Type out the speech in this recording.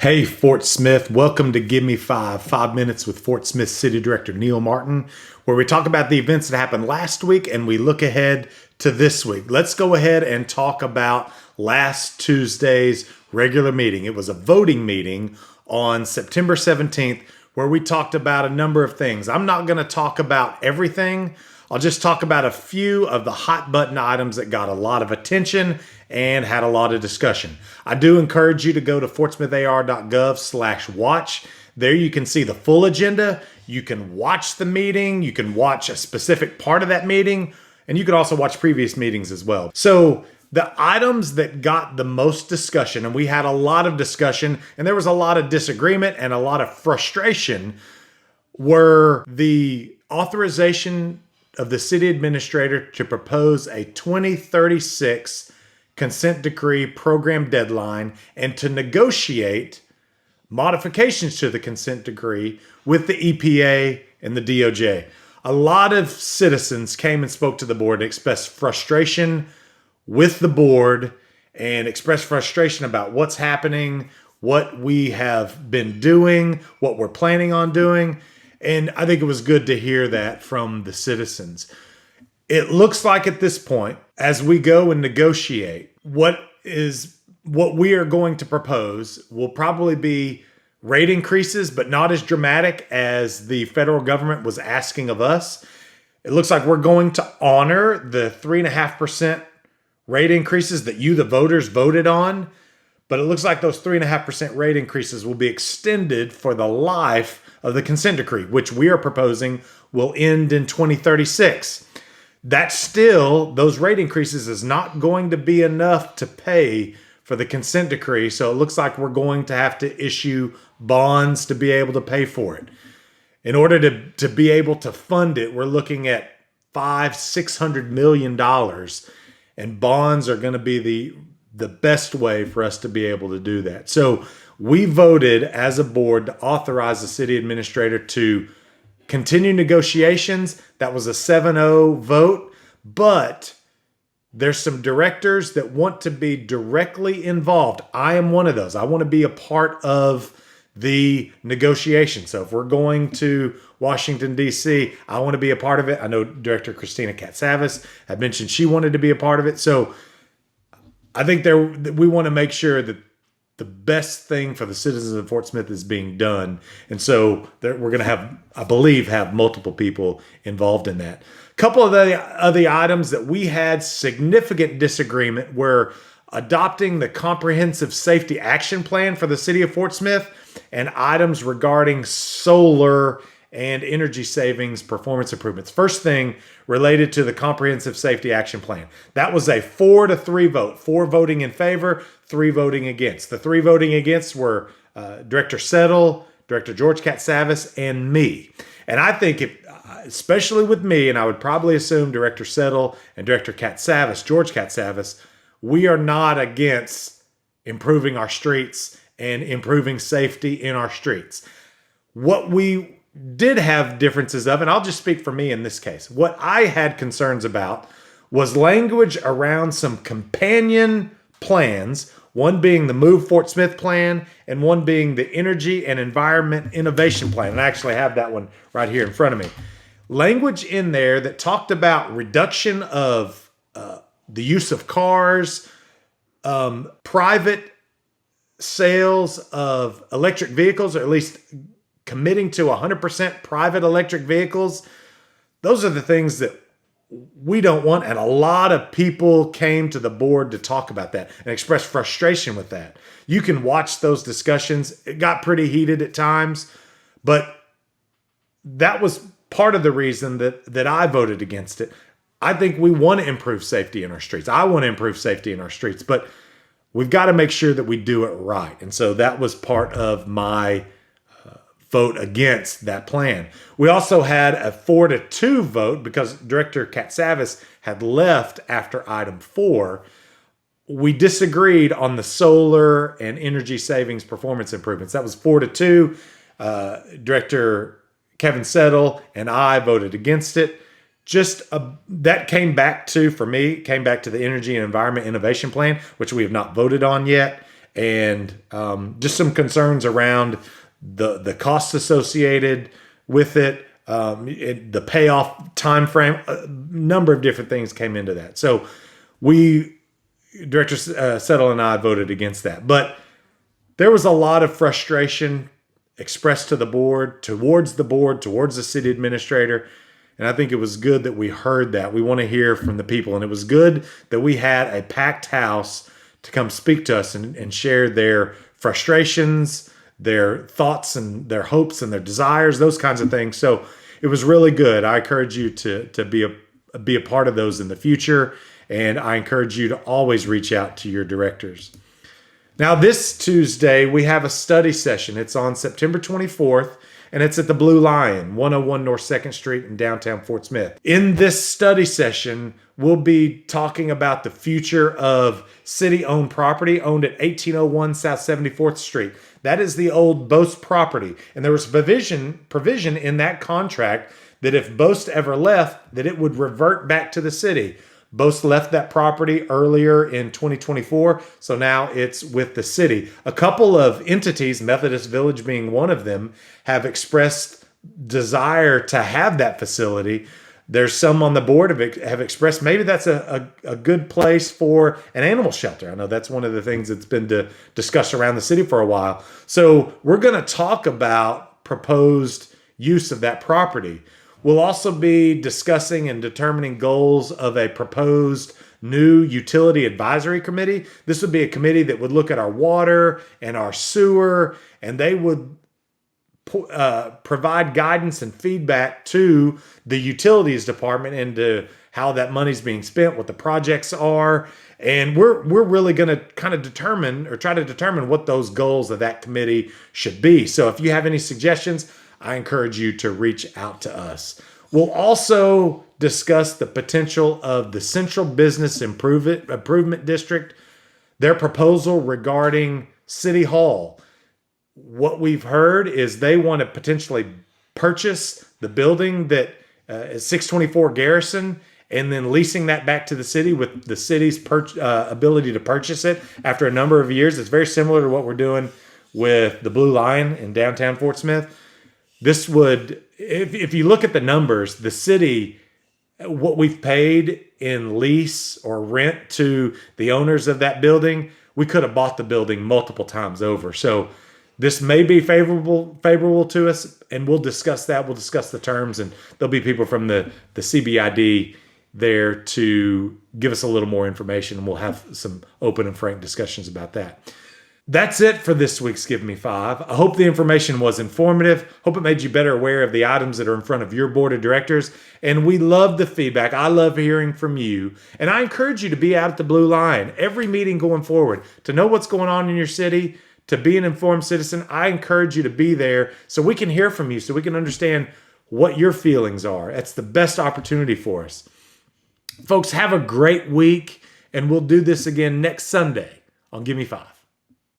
Hey, Fort Smith, welcome to Give Me 5 minutes with Fort Smith City Director Neil Martin, where we talk about the events that happened last week and we look ahead to this week. Let's go ahead and talk about last Tuesday's regular meeting. It was a voting meeting on September 17th where we talked about a number of things. I'm not going to talk about everything. I'll just talk about a few of the hot button items that got a lot of attention and had a lot of discussion. I do encourage you to go to fortsmithar.gov/watch. There you can see the full agenda. You can watch the meeting. You can watch a specific part of that meeting. And you can also watch previous meetings as well. So the items that got the most discussion, and we had a lot of discussion, and there was a lot of disagreement and a lot of frustration, were the authorization of the city administrator to propose a 2036 consent decree program deadline and to negotiate modifications to the consent decree with the EPA and the DOJ. A lot of citizens came and spoke to the board and expressed frustration with the board and expressed frustration about what's happening, what we have been doing, what we're planning on doing. And I think it was good to hear that from the citizens. It looks like at this point, as we go and negotiate, what we are going to propose will probably be rate increases, but not as dramatic as the federal government was asking of us. It looks like we're going to honor the 3.5% rate increases that you, the voters, voted on. But it looks like those 3.5% rate increases will be extended for the life of the consent decree, which we are proposing will end in 2036. That still, those rate increases is not going to be enough to pay for the consent decree. So it looks like we're going to have to issue bonds to be able to pay for it. In order to be able to fund it, we're looking at $600 million, and bonds are going to be the best way for us to be able to do that. So we voted as a board to authorize the city administrator to continue negotiations. That was a 7-0 vote, but there's some directors that want to be directly involved. I am one of those. I want to be a part of the negotiation. So if we're going to Washington, D.C., I want to be a part of it. I know Director Christina Katsavis had mentioned she wanted to be a part of it. So I think we want to make sure that the best thing for the citizens of Fort Smith is being done. And so we're going to have, I believe, multiple people involved in that. A couple of the other items that we had significant disagreement were adopting the Comprehensive Safety Action Plan for the city of Fort Smith and items regarding solar and energy savings performance improvements. First thing related to the Comprehensive Safety Action Plan. That was a 4-3 vote. 4 voting in favor, 3 voting against. The 3 voting against were Director Settle, Director George Katsavis, and me. And I think, especially with me, and I would probably assume Director Settle and Director Katsavis, George Katsavis, we are not against improving our streets and improving safety in our streets. What we did have differences of, and I'll just speak for me in this case, what I had concerns about was language around some companion plans, one being the Move Fort Smith plan and one being the Energy and Environment Innovation Plan. And I actually have that one right here in front of me. Language in there that talked about reduction of the use of cars, private sales of electric vehicles, or at least committing to 100% private electric vehicles. Those are the things that we don't want. And a lot of people came to the board to talk about that and express frustration with that. You can watch those discussions. It got pretty heated at times, but that was part of the reason that I voted against it. I think we want to improve safety in our streets. I want to improve safety in our streets, but we've got to make sure that we do it right. And so that was part of my vote against that plan. We also had a 4-2 vote because Director Katsavis had left after item 4. We disagreed on the solar and energy savings performance improvements. That was 4-2. Director Kevin Settle and I voted against it. That came back to, for me, came back to the Energy and Environment Innovation Plan, which we have not voted on yet. and just some concerns around the costs associated with it, the payoff time frame. A number of different things came into that. So Director Settle and I voted against that. But there was a lot of frustration expressed to the board, towards the city administrator. And I think it was good that we heard that. We want to hear from the people. And it was good that we had a packed house to come speak to us and share their frustrations, their thoughts and their hopes and their desires, those kinds of things. So it was really good. I encourage you to be a part of those in the future. And I encourage you to always reach out to your directors. Now, this Tuesday, we have a study session. It's on September 24th, and it's at the Blue Lion, 101 North 2nd Street in downtown Fort Smith. In this study session, we'll be talking about the future of city-owned property owned at 1801 South 74th Street. That is the old Bost property. And there was provision in that contract that if Bost ever left, that it would revert back to the city. Bost left that property earlier in 2024, so now it's with the city. A couple of entities, Methodist Village being one of them, have expressed desire to have that facility. There's some on the board have expressed maybe that's a good place for an animal shelter. I know that's one of the things that's been discussed around the city for a while. So we're going to talk about proposed use of that property. We'll also be discussing and determining goals of a proposed new utility advisory committee. This would be a committee that would look at our water and our sewer, and they would provide guidance and feedback to the utilities department into how that money's being spent, what the projects are. And we're really going to kind of try to determine what those goals of that committee should be. So if you have any suggestions, I encourage you to reach out to us. We'll also discuss the potential of the Central Business Improvement District, their proposal regarding City Hall. What we've heard is they want to potentially purchase the building that is 624 Garrison and then leasing that back to the city with the city's ability to purchase it after a number of years. It's very similar to what we're doing with the Blue Lion in downtown Fort Smith. This would, if you look at the numbers, the city, what we've paid in lease or rent to the owners of that building, we could have bought the building multiple times over. So this may be favorable to us, and we'll discuss that. We'll discuss the terms, and there'll be people from the CBID there to give us a little more information, and we'll have some open and frank discussions about that. That's it for this week's Give Me Five. I hope the information was informative. Hope it made you better aware of the items that are in front of your board of directors. And we love the feedback. I love hearing from you. And I encourage you to be out at the Blue Line every meeting going forward to know what's going on in your city, to be an informed citizen. I encourage you to be there so we can hear from you, so we can understand what your feelings are. That's the best opportunity for us. Folks, have a great week, and we'll do this again next Sunday on Give Me Five.